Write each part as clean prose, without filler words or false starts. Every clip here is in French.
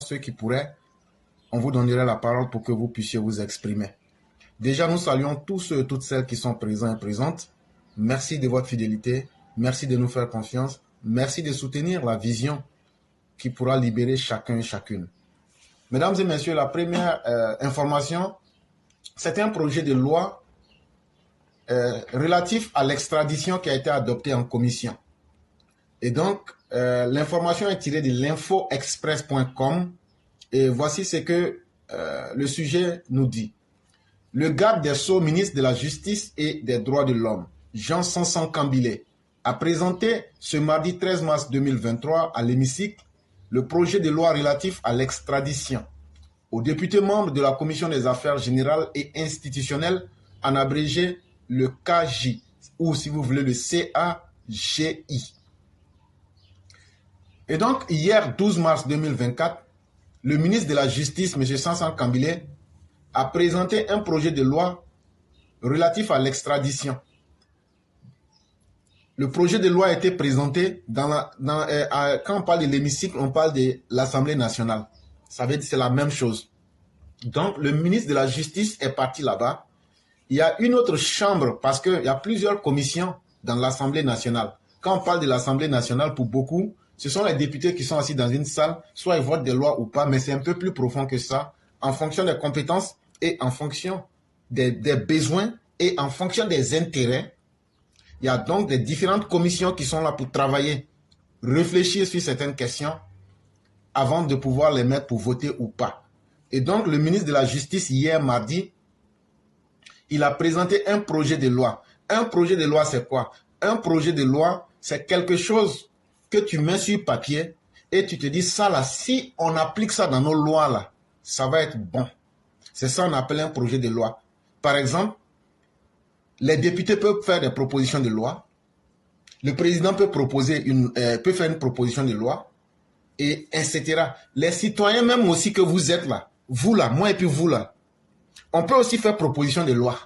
ceux qui pourraient, on vous donnerait la parole pour que vous puissiez vous exprimer. Déjà, nous saluons tous ceux et toutes celles qui sont présents et présentes. Merci de votre fidélité. Merci de nous faire confiance. Merci de soutenir la vision qui pourra libérer chacun et chacune. Mesdames et messieurs, la première information, c'est un projet de loi relatif à l'extradition qui a été adopté en commission. Et donc, l'information est tirée de l'infoexpress.com et voici ce que le sujet nous dit. Le garde des Sceaux, ministre de la Justice et des Droits de l'Homme, Jean Sanson Cambilé, a présenté ce mardi 13 mars 2023 à l'hémicycle le projet de loi relatif à l'extradition aux députés membres de la Commission des Affaires Générales et Institutionnelles, en abrégé le KJ, ou si vous voulez le CAGI. Et donc, hier 12 mars 2024, le ministre de la Justice, M. Sanson Cambilé, a présenté un projet de loi relatif à l'extradition. Le projet de loi a été présenté quand on parle de l'hémicycle, on parle de l'Assemblée nationale. Ça veut dire que c'est la même chose. Donc, le ministre de la Justice est parti là-bas. Il y a une autre chambre, parce qu'il y a plusieurs commissions dans l'Assemblée nationale. Quand on parle de l'Assemblée nationale, pour beaucoup, ce sont les députés qui sont assis dans une salle, soit ils votent des lois ou pas, mais c'est un peu plus profond que ça, en fonction des compétences et en fonction des besoins et en fonction des intérêts. Il y a donc des différentes commissions qui sont là pour travailler, réfléchir sur certaines questions avant de pouvoir les mettre pour voter ou pas. Et donc, le ministre de la Justice, hier mardi, il a présenté un projet de loi. Un projet de loi, c'est quoi? Un projet de loi, c'est quelque chose que tu mets sur papier et tu te dis, ça là, si on applique ça dans nos lois là, ça va être bon. C'est ça qu'on appelle un projet de loi. Par exemple, les députés peuvent faire des propositions de loi. Le président peut faire une proposition de loi, et etc. Les citoyens, même aussi que vous êtes là, vous là, moi et puis vous là, on peut aussi faire proposition de loi.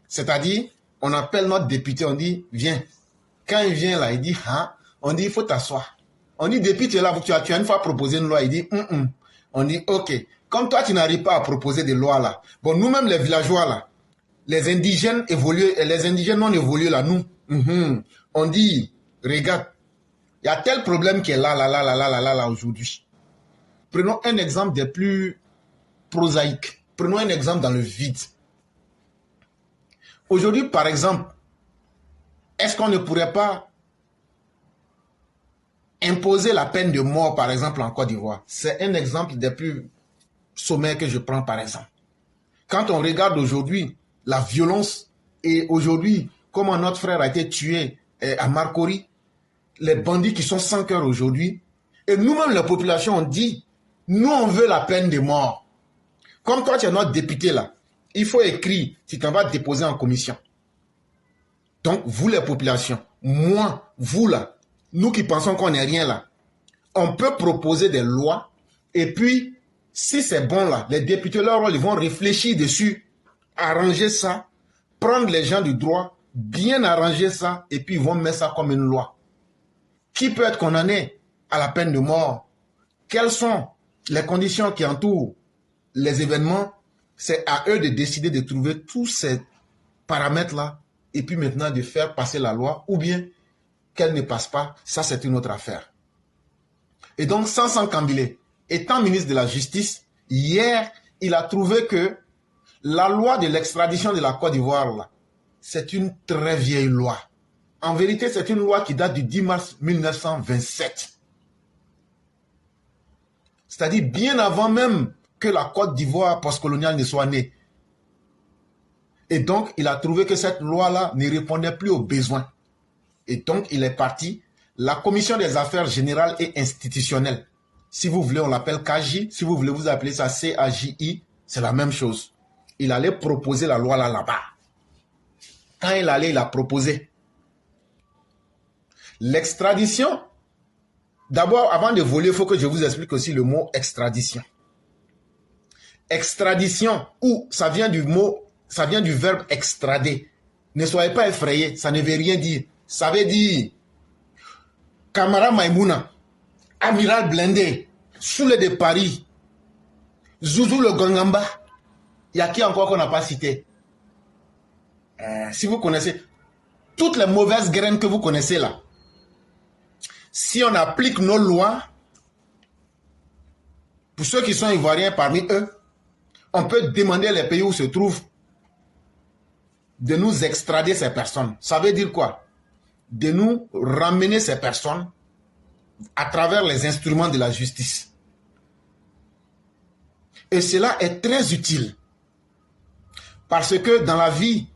C'est-à-dire, on appelle notre député, on dit, viens. Quand il vient là, il dit, ah, on dit, il faut t'asseoir. On dit, depuis tu es là, tu as une fois proposé une loi, il dit, On dit, ok, comme toi tu n'arrives pas à proposer des lois là, bon, nous-mêmes les villageois là, les indigènes évolués, et les indigènes non évolués là, nous, on dit, regarde, il y a tel problème qui est là, aujourd'hui. Prenons un exemple des plus prosaïques. Prenons un exemple dans le vide. Aujourd'hui, par exemple, est-ce qu'on ne pourrait pas imposer la peine de mort, par exemple, en Côte d'Ivoire? C'est un exemple des plus sommaires que je prends, par exemple. Quand on regarde aujourd'hui la violence et aujourd'hui, comment notre frère a été tué à Marcory, les bandits qui sont sans cœur aujourd'hui, et nous-mêmes, la population, on dit, nous, on veut la peine de mort. Comme toi, tu es notre député là, il faut écrire, tu t'en vas déposer en commission. Donc, vous, les populations, moi, vous là, nous qui pensons qu'on n'est rien là, on peut proposer des lois, et puis, si c'est bon là, les députés, leur rôle, ils vont réfléchir dessus, arranger ça, prendre les gens du droit, bien arranger ça, et puis ils vont mettre ça comme une loi. Qui peut être condamné à la peine de mort? Quelles sont les conditions qui entourent les événements? C'est à eux de décider de trouver tous ces paramètres-là et puis maintenant de faire passer la loi ou bien qu'elle ne passe pas. Ça, c'est une autre affaire. Et donc, Sanson Cambilé, étant ministre de la Justice, hier, il a trouvé que la loi de l'extradition de la Côte d'Ivoire, c'est une très vieille loi. En vérité, c'est une loi qui date du 10 mars 1927. C'est-à-dire bien avant même que la Côte d'Ivoire postcoloniale ne soit née. Et donc, il a trouvé que cette loi-là ne répondait plus aux besoins. Et donc, il est parti. La Commission des Affaires Générales et Institutionnelles, si vous voulez, on l'appelle KJ. Si vous voulez, vous appelez ça CAJI, c'est la même chose. Il allait proposer la loi là-bas. Quand il allait, il a proposé. L'extradition, d'abord, avant de voler, il faut que je vous explique aussi le mot extradition. Extradition, ou ça vient du verbe extrader. Ne soyez pas effrayés, ça ne veut rien dire. Ça veut dire Camara Maïmouna, amiral blindé, Soule de Paris, Zouzou le Gongamba. Il y a qui encore qu'on n'a pas cité? Si vous connaissez toutes les mauvaises graines que vous connaissez là, si on applique nos lois, pour ceux qui sont ivoiriens parmi eux, on peut demander les pays où se trouvent de nous extrader ces personnes. Ça veut dire quoi? De nous ramener ces personnes à travers les instruments de la justice. Et cela est très utile. Parce que dans la vie,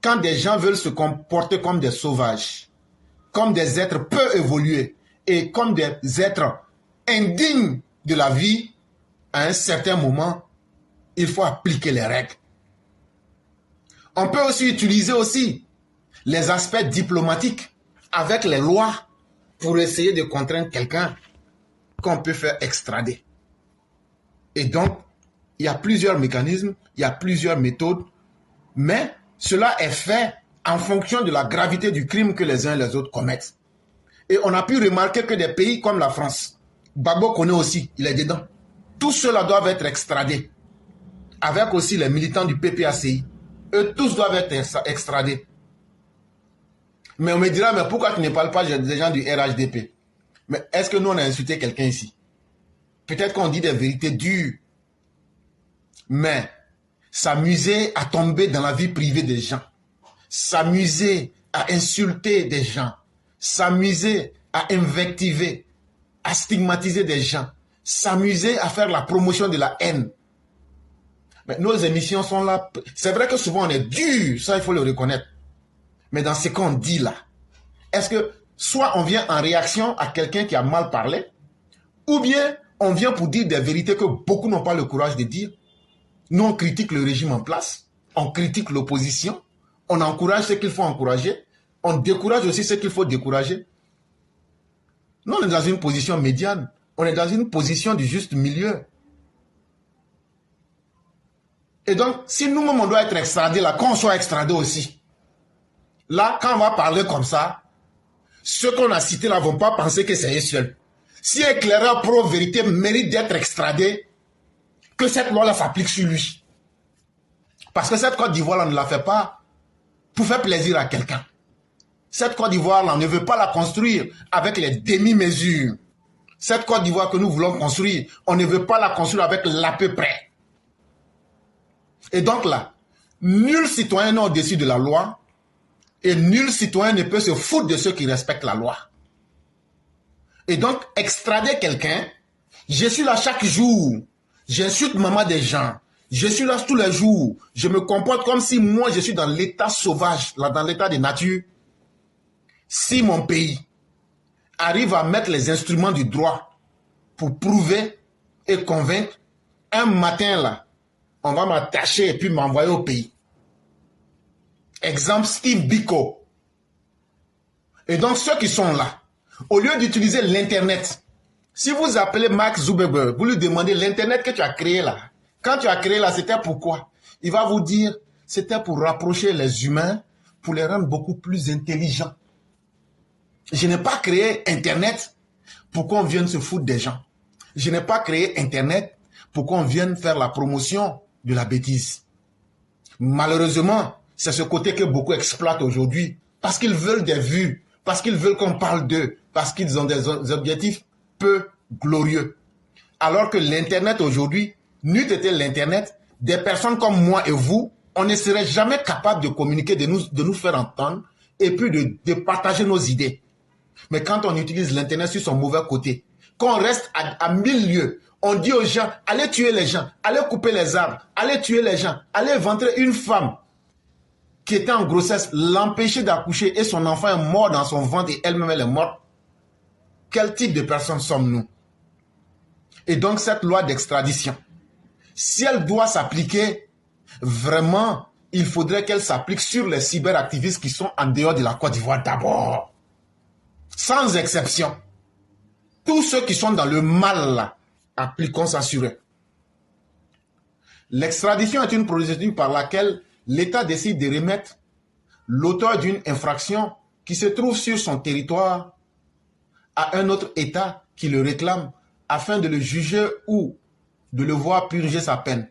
quand des gens veulent se comporter comme des sauvages, comme des êtres peu évolués et comme des êtres indignes de la vie, à un certain moment, il faut appliquer les règles. On peut aussi utiliser aussi les aspects diplomatiques avec les lois pour essayer de contraindre quelqu'un qu'on peut faire extrader. Et donc, il y a plusieurs mécanismes, il y a plusieurs méthodes, mais cela est fait en fonction de la gravité du crime que les uns et les autres commettent. Et on a pu remarquer que des pays comme la France, Gbagbo connaît aussi, il est dedans. Tous ceux-là doivent être extradés. Avec aussi les militants du PPACI. Eux tous doivent être extradés. Mais on me dira, mais pourquoi tu ne parles pas des gens du RHDP? Mais est-ce que nous on a insulté quelqu'un ici? Peut-être qu'on dit des vérités dures. Mais s'amuser à tomber dans la vie privée des gens, s'amuser à insulter des gens, s'amuser à invectiver, à stigmatiser des gens, s'amuser à faire la promotion de la haine. Mais nos émissions sont là. C'est vrai que souvent on est dur, ça il faut le reconnaître. Mais dans ce qu'on dit là, est-ce que soit on vient en réaction à quelqu'un qui a mal parlé, ou bien on vient pour dire des vérités que beaucoup n'ont pas le courage de dire. Nous on critique le régime en place, on critique l'opposition, on encourage ce qu'il faut encourager, on décourage aussi ce qu'il faut décourager. Nous on est dans une position médiane, on est dans une position du juste milieu. Et donc, si nous-mêmes on doit être extradés là, qu'on soit extradés aussi. Là, quand on va parler comme ça, ceux qu'on a cités là ne vont pas penser que c'est eux seuls. Si éclaireur pro-vérité mérite d'être extradé, que cette loi-là s'applique sur lui. Parce que cette Côte d'Ivoire-là ne la fait pas pour faire plaisir à quelqu'un. Cette Côte d'Ivoire-là ne veut pas la construire avec les demi-mesures. Cette Côte d'Ivoire que nous voulons construire, on ne veut pas la construire avec l'à peu près. Et donc là, nul citoyen n'est au-dessus de la loi et nul citoyen ne peut se foutre de ceux qui respectent la loi. Et donc, extrader quelqu'un, je suis là chaque jour, j'insulte maman des gens, je suis là tous les jours, je me comporte comme si moi je suis dans l'état sauvage, là, dans l'état de nature. Si mon pays arrive à mettre les instruments du droit pour prouver et convaincre, un matin là, on va m'attacher et puis m'envoyer au pays. Exemple, Steve Biko. Et donc, ceux qui sont là, au lieu d'utiliser l'Internet, si vous appelez Mark Zuckerberg, vous lui demandez l'Internet que tu as créé là. Quand tu as créé là, c'était pourquoi? Il va vous dire, c'était pour rapprocher les humains, pour les rendre beaucoup plus intelligents. Je n'ai pas créé Internet pour qu'on vienne se foutre des gens. Je n'ai pas créé Internet pour qu'on vienne faire la promotion de la bêtise. Malheureusement, c'est ce côté que beaucoup exploitent aujourd'hui parce qu'ils veulent des vues, parce qu'ils veulent qu'on parle d'eux, parce qu'ils ont des objectifs peu glorieux. Alors que l'Internet aujourd'hui, n'eût été l'Internet, des personnes comme moi et vous, on ne serait jamais capable de communiquer, de nous faire entendre et puis de partager nos idées. Mais quand on utilise l'Internet sur son mauvais côté, qu'on reste à 1000 lieues, on dit aux gens, allez tuer les gens, allez couper les arbres, allez tuer les gens, allez éventrer une femme qui était en grossesse, l'empêcher d'accoucher et son enfant est mort dans son ventre et elle-même elle est morte. Quel type de personnes sommes-nous? Et donc cette loi d'extradition, si elle doit s'appliquer, vraiment, il faudrait qu'elle s'applique sur les cyberactivistes qui sont en dehors de la Côte d'Ivoire d'abord. Sans exception. Tous ceux qui sont dans le mal là, appliquons ça sur eux. L'extradition est une procédure par laquelle l'État décide de remettre l'auteur d'une infraction qui se trouve sur son territoire à un autre État qui le réclame afin de le juger ou de le voir purger sa peine.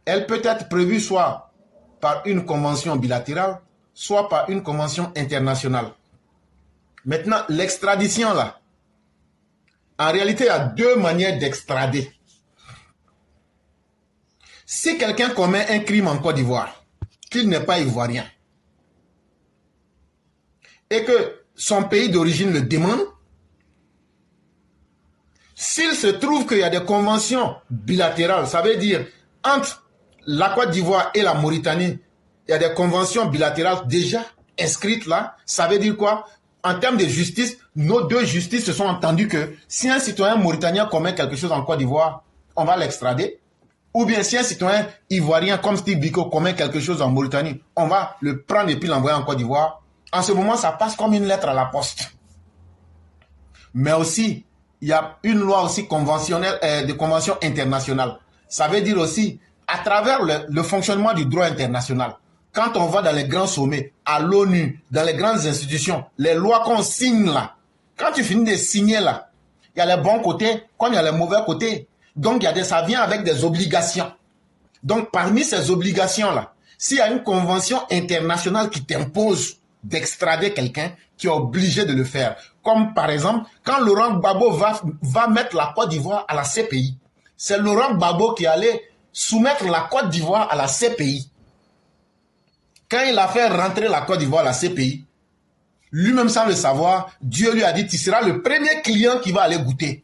Elle peut être prévue soit par une convention bilatérale, soit par une convention internationale. Maintenant, l'extradition là, en réalité, il y a deux manières d'extrader. Si quelqu'un commet un crime en Côte d'Ivoire, qu'il n'est pas ivoirien, et que son pays d'origine le demande, s'il se trouve qu'il y a des conventions bilatérales, ça veut dire entre la Côte d'Ivoire et la Mauritanie, il y a des conventions bilatérales déjà inscrites là, ça veut dire quoi? En termes de justice, nos deux justices se sont entendues que si un citoyen mauritanien commet quelque chose en Côte d'Ivoire, on va l'extrader. Ou bien si un citoyen ivoirien comme Steve Biko commet quelque chose en Mauritanie, on va le prendre et puis l'envoyer en Côte d'Ivoire. En ce moment, ça passe comme une lettre à la poste. Mais aussi, il y a une loi aussi conventionnelle, de convention internationale. Ça veut dire aussi, à travers le fonctionnement du droit international, quand on va dans les grands sommets, à l'ONU, dans les grandes institutions, les lois qu'on signe là, quand tu finis de signer là, il y a les bons côtés, comme il y a les mauvais côtés. Donc, ça vient avec des obligations. Donc, parmi ces obligations-là, s'il y a une convention internationale qui t'impose d'extrader quelqu'un, tu es obligé de le faire. Comme par exemple, quand Laurent Gbagbo va mettre la Côte d'Ivoire à la CPI, c'est Laurent Gbagbo qui allait soumettre la Côte d'Ivoire à la CPI. Quand il a fait rentrer la Côte d'Ivoire à la CPI, lui-même sans le savoir, Dieu lui a dit, tu seras le premier client qui va aller goûter.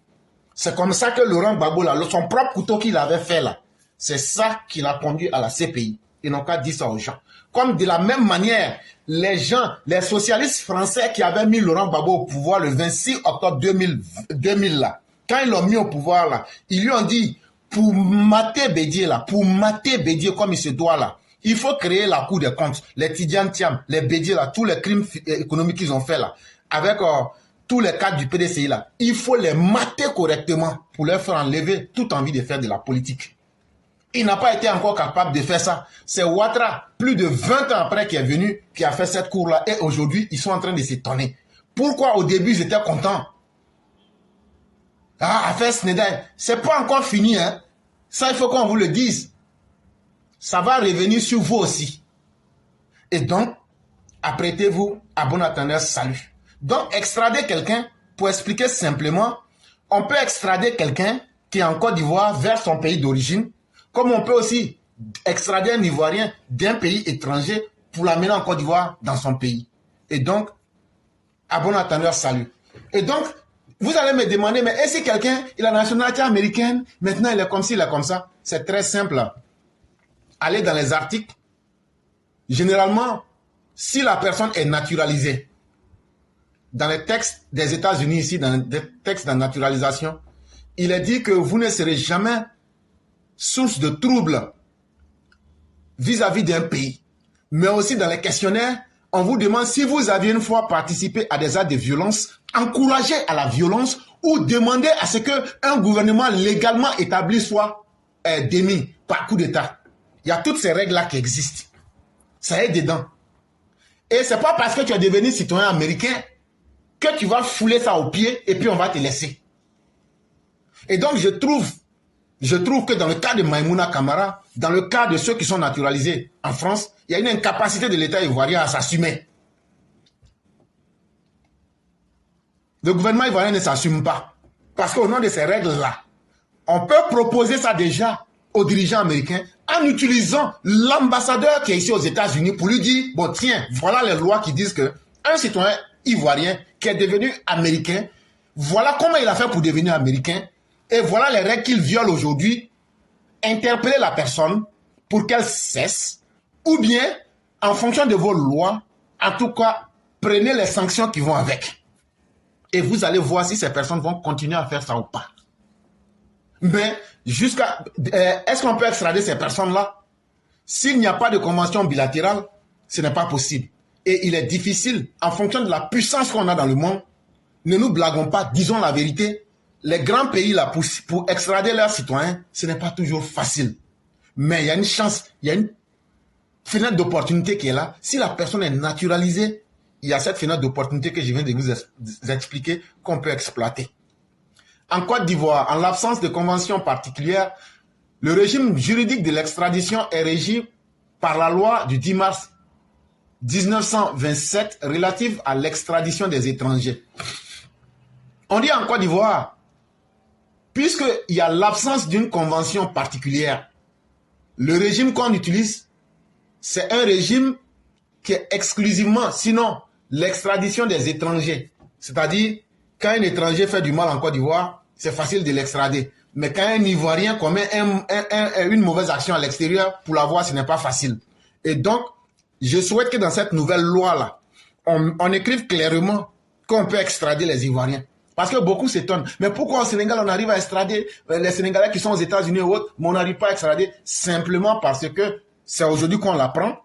C'est comme ça que Laurent Gbagbo, là, son propre couteau qu'il avait fait là, c'est ça qui l'a conduit à la CPI. Ils n'ont qu'à dire ça aux gens. Comme de la même manière, les gens, les socialistes français qui avaient mis Laurent Gbagbo au pouvoir le 26 octobre 2000 là, quand ils l'ont mis au pouvoir là, ils lui ont dit, pour mater Bédier là, pour mater Bédier comme il se doit là, il faut créer la Cour des comptes. Les Tidiane Thiam, les Bédier là, tous les crimes économiques qu'ils ont fait là, avec tous les cadres du PDCI là, il faut les mater correctement pour leur faire enlever toute envie de faire de la politique. Il n'a pas été encore capable de faire ça. C'est Ouattara, plus de 20 ans après, qui est venu, qui a fait cette cour-là. Et aujourd'hui, ils sont en train de s'étonner. Pourquoi au début, ils étaient contents? Ah, affaire Snedaï, c'est pas encore fini, hein. Ça, il faut qu'on vous le dise. Ça va revenir sur vous aussi. Et donc, apprêtez-vous à bon attendeur, salut. Donc, extrader quelqu'un, pour expliquer simplement, on peut extrader quelqu'un qui est en Côte d'Ivoire vers son pays d'origine, comme on peut aussi extrader un Ivoirien d'un pays étranger pour l'amener en Côte d'Ivoire dans son pays. Et donc, à bon attendeur, salut. Et donc, vous allez me demander, mais est-ce que quelqu'un, il a la nationalité américaine, maintenant il est comme ci, il est comme ça? C'est très simple. Allez dans les articles. Généralement, si la personne est naturalisée, dans les textes des États-Unis ici, dans les textes de naturalisation, il est dit que vous ne serez jamais source de troubles vis-à-vis d'un pays. Mais aussi dans les questionnaires, on vous demande si vous aviez une fois participé à des actes de violence, encouragé à la violence ou demandé à ce qu'un gouvernement légalement établi soit démis par coup d'État. Il y a toutes ces règles-là qui existent. Ça est dedans. Et c'est pas parce que tu es devenu citoyen américain que tu vas fouler ça au pied et puis on va te laisser. Et donc je trouve que dans le cas de Maïmouna Kamara, dans le cas de ceux qui sont naturalisés en France, il y a une incapacité de l'État ivoirien à s'assumer. Le gouvernement ivoirien ne s'assume pas. Parce qu'au nom de ces règles-là, on peut proposer ça déjà aux dirigeants américains en utilisant l'ambassadeur qui est ici aux États-Unis pour lui dire, bon tiens, voilà les lois qui disent que un citoyen ivoirien qui est devenu américain, voilà comment il a fait pour devenir américain, et voilà les règles qu'il viole aujourd'hui, interpeller la personne pour qu'elle cesse, ou bien, en fonction de vos lois, en tout cas, prenez les sanctions qui vont avec. Et vous allez voir si ces personnes vont continuer à faire ça ou pas. Mais, est-ce qu'on peut extrader ces personnes-là? S'il n'y a pas de convention bilatérale, ce n'est pas possible. Et il est difficile, en fonction de la puissance qu'on a dans le monde, ne nous blaguons pas, disons la vérité, les grands pays là, pour extrader leurs citoyens, ce n'est pas toujours facile. Mais il y a une chance, il y a une fenêtre d'opportunité qui est là. Si la personne est naturalisée, il y a cette fenêtre d'opportunité que je viens de vous expliquer qu'on peut exploiter. en Côte d'Ivoire, en l'absence de convention particulière, le régime juridique de l'extradition est régi par la loi du 10 mars 1927 relative à l'extradition des étrangers. On dit en Côte d'Ivoire, puisqu'il y a l'absence d'une convention particulière, le régime qu'on utilise, c'est un régime qui est exclusivement, sinon, l'extradition des étrangers. C'est-à-dire, quand un étranger fait du mal en Côte d'Ivoire, c'est facile de l'extrader. Mais quand un Ivoirien commet une mauvaise action à l'extérieur, pour l'avoir, ce n'est pas facile. Et donc, je souhaite que dans cette nouvelle loi-là, on écrive clairement qu'on peut extrader les Ivoiriens. Parce que beaucoup s'étonnent. Mais pourquoi au Sénégal, on arrive à extrader les Sénégalais qui sont aux États-Unis ou autres, mais on n'arrive pas à extrader? Simplement parce que c'est aujourd'hui qu'on l'apprend.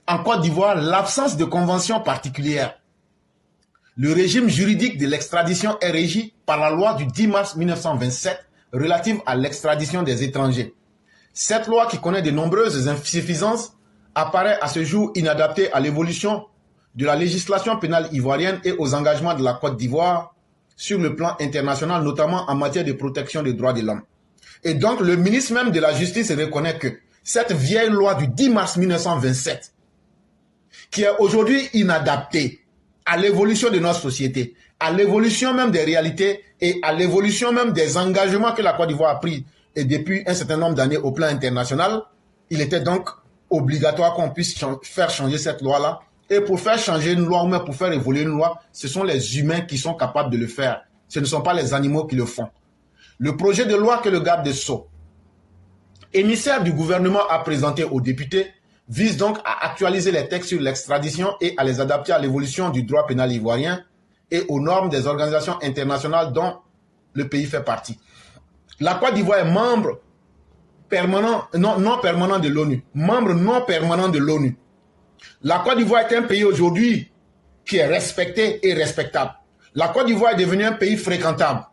En Côte d'Ivoire, l'absence de convention particulière. Le régime juridique de l'extradition est régi par la loi du 10 mars 1927 relative à l'extradition des étrangers. Cette loi, qui connaît de nombreuses insuffisances, apparaît à ce jour inadaptée à l'évolution de la législation pénale ivoirienne et aux engagements de la Côte d'Ivoire sur le plan international, notamment en matière de protection des droits de l'homme. Et donc, le ministre même de la Justice reconnaît que cette vieille loi du 10 mars 1927, qui est aujourd'hui inadaptée à l'évolution de notre société, à l'évolution même des réalités et à l'évolution même des engagements que la Côte d'Ivoire a pris et depuis un certain nombre d'années au plan international, il était donc obligatoire qu'on puisse faire changer cette loi-là. Et pour faire changer une loi ou même pour faire évoluer une loi, ce sont les humains qui sont capables de le faire. Ce ne sont pas les animaux qui le font. Le projet de loi que le garde des Sceaux, émissaire du gouvernement, a présenté aux députés vise donc à actualiser les textes sur l'extradition et à les adapter à l'évolution du droit pénal ivoirien et aux normes des organisations internationales dont le pays fait partie. La Côte d'Ivoire est membre permanent, non permanent de l'ONU, membre non permanent de l'ONU. La Côte d'Ivoire est un pays aujourd'hui qui est respecté et respectable. La Côte d'Ivoire est devenue un pays fréquentable.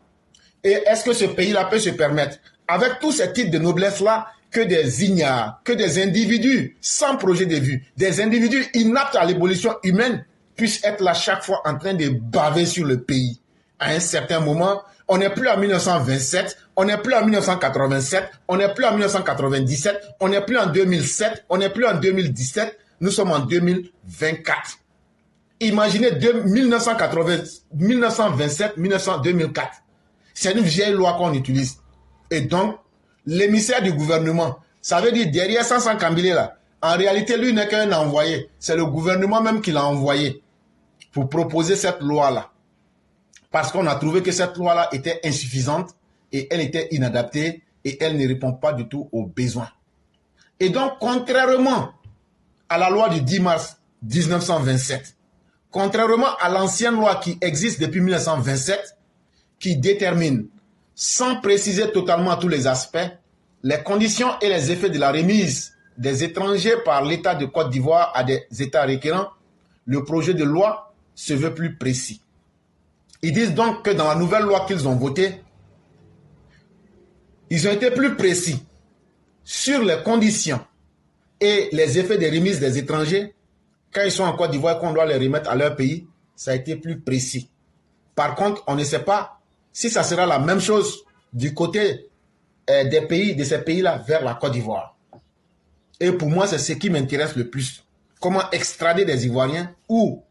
Et est-ce que ce pays-là peut se permettre, avec tous ces titres de noblesse-là, que des ignares, que des individus sans projet de vue, des individus inaptes à l'évolution humaine puissent être là chaque fois en train de baver sur le pays? À un certain moment, on n'est plus en 1927, on n'est plus en 1987, on n'est plus en 1997, on n'est plus en 2007, on n'est plus en 2017, nous sommes en 2024. Imaginez 1927, 2004. C'est une vieille loi qu'on utilise. Et donc, l'émissaire du gouvernement, ça veut dire derrière Sansan Kambile là, en réalité, lui n'est qu'un envoyé. C'est le gouvernement même qui l'a envoyé pour proposer cette loi-là. Parce qu'on a trouvé que cette loi-là était insuffisante et elle était inadaptée et elle ne répond pas du tout aux besoins. Et donc, contrairement à la loi du 10 mars 1927, contrairement à l'ancienne loi qui existe depuis 1927, qui détermine, sans préciser totalement tous les aspects, les conditions et les effets de la remise des étrangers par l'État de Côte d'Ivoire à des États requérants, le projet de loi se veut plus précis. Ils disent donc que dans la nouvelle loi qu'ils ont votée, ils ont été plus précis sur les conditions et les effets des remises des étrangers. Quand ils sont en Côte d'Ivoire, qu'on doit les remettre à leur pays, ça a été plus précis. Par contre, on ne sait pas si ça sera la même chose du côté des pays, de ces pays-là vers la Côte d'Ivoire. Et pour moi, c'est ce qui m'intéresse le plus. Comment extrader des Ivoiriens ou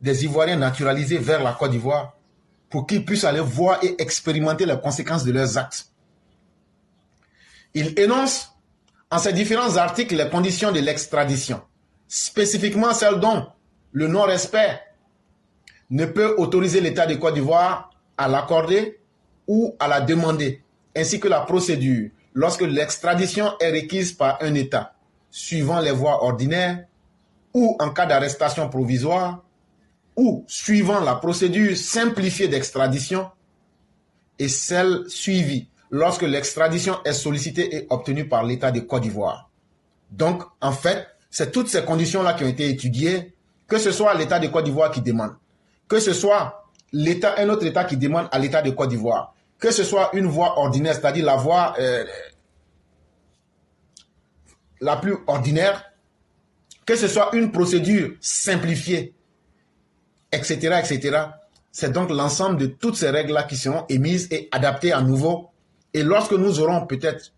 des Ivoiriens naturalisés vers la Côte d'Ivoire pour qu'ils puissent aller voir et expérimenter les conséquences de leurs actes. Il énonce en ces différents articles les conditions de l'extradition, spécifiquement celles dont le non-respect ne peut autoriser l'État de Côte d'Ivoire à l'accorder ou à la demander, ainsi que la procédure lorsque l'extradition est requise par un État, suivant les voies ordinaires, ou en cas d'arrestation provisoire, ou suivant la procédure simplifiée d'extradition, et celle suivie lorsque l'extradition est sollicitée et obtenue par l'État de Côte d'Ivoire. Donc, en fait, c'est toutes ces conditions-là qui ont été étudiées, que ce soit l'État de Côte d'Ivoire qui demande, que ce soit un autre État qui demande à l'État de Côte d'Ivoire, que ce soit une voie ordinaire, c'est-à-dire la voie la plus ordinaire, que ce soit une procédure simplifiée, etc., etc. C'est donc l'ensemble de toutes ces règles-là qui seront émises et adaptées à nouveau. Et lorsque nous aurons peut-être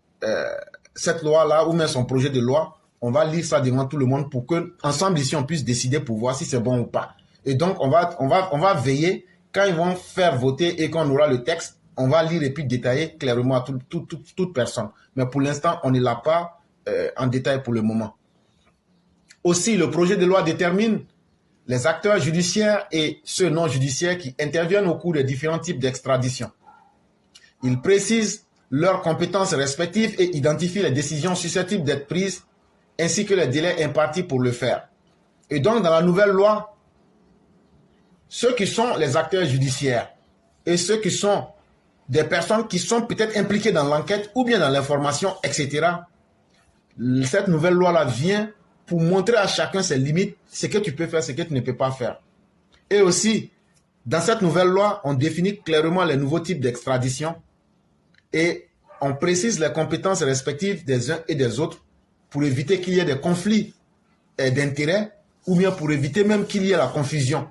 cette loi-là ou même son projet de loi, on va lire ça devant tout le monde pour que ensemble ici on puisse décider pour voir si c'est bon ou pas. Et donc on va veiller quand ils vont faire voter et qu'on aura le texte, on va lire et puis détailler clairement à toute personne. Mais pour l'instant, on ne l'a pas en détail pour le moment. Aussi, le projet de loi détermine les acteurs judiciaires et ceux non judiciaires qui interviennent au cours des différents types d'extradition. Il précise leurs compétences respectives et identifie les décisions susceptibles d'être prises ainsi que les délais impartis pour le faire. Et donc, dans la nouvelle loi, ceux qui sont les acteurs judiciaires et ceux qui sont des personnes qui sont peut-être impliquées dans l'enquête ou bien dans l'information, etc., cette nouvelle loi-là vient pour montrer à chacun ses limites, ce que tu peux faire, ce que tu ne peux pas faire. Et aussi, dans cette nouvelle loi, on définit clairement les nouveaux types d'extradition et on précise les compétences respectives des uns et des autres pour éviter qu'il y ait des conflits d'intérêts ou bien pour éviter même qu'il y ait la confusion.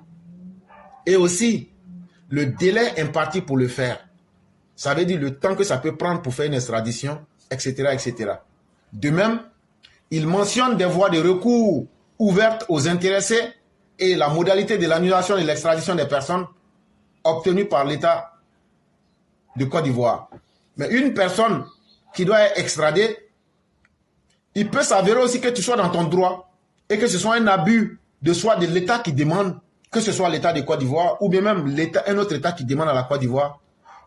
Et aussi, le délai imparti pour le faire. Ça veut dire le temps que ça peut prendre pour faire une extradition, etc., etc. De même, il mentionne des voies de recours ouvertes aux intéressés et la modalité de l'annulation et de l'extradition des personnes obtenues par l'État de Côte d'Ivoire. Mais une personne qui doit être extradée, il peut s'avérer aussi que tu sois dans ton droit et que ce soit un abus de soit de l'État qui demande, que ce soit l'État de Côte d'Ivoire ou bien même un autre État qui demande à la Côte d'Ivoire.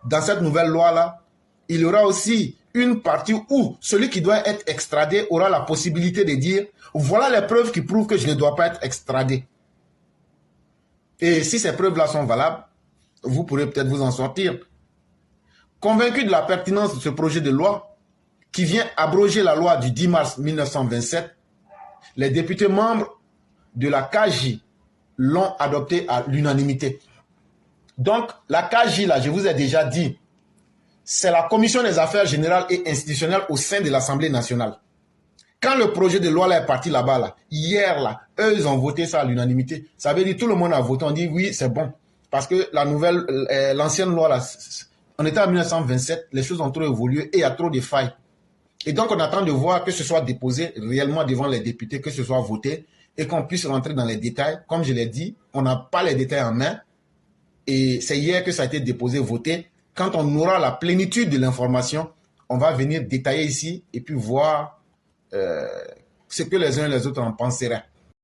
Dans cette nouvelle loi-là, il y aura aussi une partie où celui qui doit être extradé aura la possibilité de dire « Voilà les preuves qui prouvent que je ne dois pas être extradé. » Et si ces preuves-là sont valables, vous pourrez peut-être vous en sortir. Convaincu de la pertinence de ce projet de loi, qui vient abroger la loi du 10 mars 1927, les députés membres de la CAJ l'ont adopté à l'unanimité. Donc, la CAJ, là, je vous ai déjà dit, c'est la Commission des affaires générales et institutionnelles au sein de l'Assemblée nationale. Quand le projet de loi là est parti là-bas, là, hier, là, eux, ils ont voté ça à l'unanimité. Ça veut dire tout le monde a voté, on dit oui, c'est bon. Parce que la nouvelle, l'ancienne loi, là, on était en 1927, les choses ont trop évolué et il y a trop de failles. Et donc, on attend de voir que ce soit déposé réellement devant les députés, que ce soit voté et qu'on puisse rentrer dans les détails. Comme je l'ai dit, on n'a pas les détails en main. Et c'est hier que ça a été déposé, voté. Quand on aura la plénitude de l'information, on va venir détailler ici et puis voir ce que les uns et les autres en penseraient.